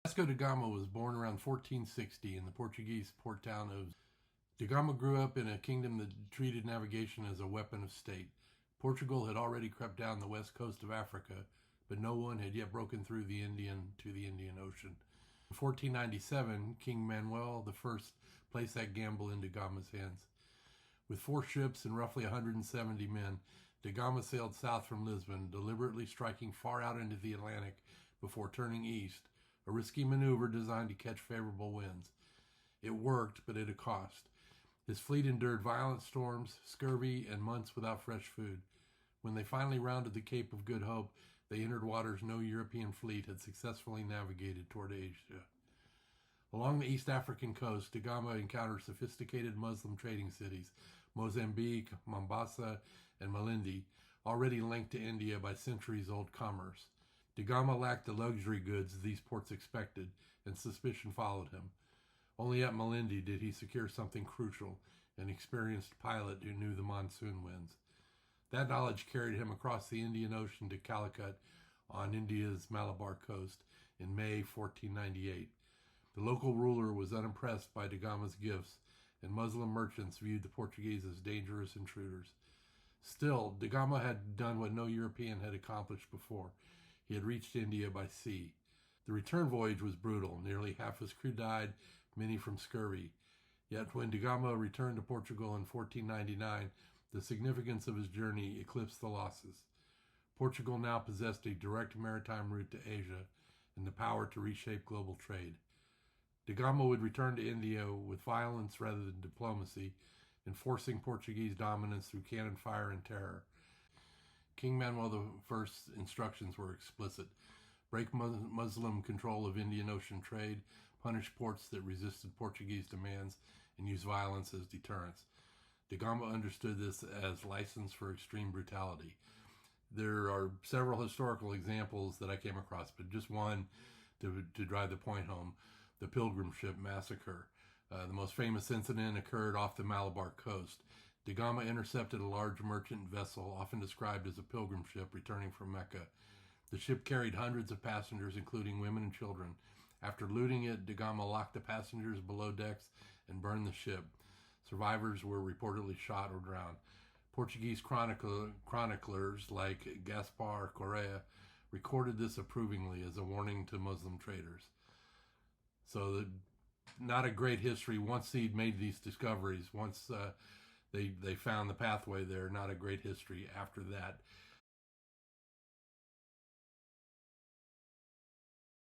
Vasco da Gama was born around 1460 in the Portuguese port town of. Da Gama grew up in a kingdom that treated navigation as a weapon of state. Portugal had already crept down the west coast of Africa, but no one had yet broken through the Indian Ocean. In 1497, King Manuel I placed that gamble into Gama's hands. With 4 ships and roughly 170 men, da Gama sailed south from Lisbon, deliberately striking far out into the Atlantic before turning east, a risky maneuver designed to catch favorable winds. It worked, but at a cost. His fleet endured violent storms, scurvy, and months without fresh food. When they finally rounded the Cape of Good Hope, they entered waters no European fleet had successfully navigated toward Asia. Along the East African coast, da Gama encountered sophisticated Muslim trading cities, Mozambique, Mombasa, and Malindi, already linked to India by centuries-old commerce. Da Gama lacked the luxury goods these ports expected, and suspicion followed him. Only at Malindi did he secure something crucial, an experienced pilot who knew the monsoon winds. That knowledge carried him across the Indian Ocean to Calicut on India's Malabar coast in May 1498. The local ruler was unimpressed by da Gama's gifts, and Muslim merchants viewed the Portuguese as dangerous intruders. Still, da Gama had done what no European had accomplished before. He had reached India by sea. The return voyage was brutal. Nearly half his crew died, many from scurvy. Yet when da Gama returned to Portugal in 1499, the significance of his journey eclipsed the losses. Portugal now possessed a direct maritime route to Asia and the power to reshape global trade. Da Gama would return to India with violence rather than diplomacy, enforcing Portuguese dominance through cannon fire and terror. King Manuel I's instructions were explicit. Break Muslim control of Indian Ocean trade, punish ports that resisted Portuguese demands, and use violence as deterrence. Da Gama understood this as license for extreme brutality. There are several historical examples that I came across, but just one to drive the point home. The Pilgrim Ship Massacre. The most famous incident occurred off the Malabar coast. Da Gama intercepted a large merchant vessel, often described as a pilgrim ship, returning from Mecca. The ship carried hundreds of passengers, including women and children. After looting it, da Gama locked the passengers below decks and burned the ship. Survivors were reportedly shot or drowned. Portuguese chroniclers like Gaspar Correa recorded this approvingly as a warning to Muslim traders. So not a great history. Once he'd made these discoveries, once they found the pathway there, not a great history after that.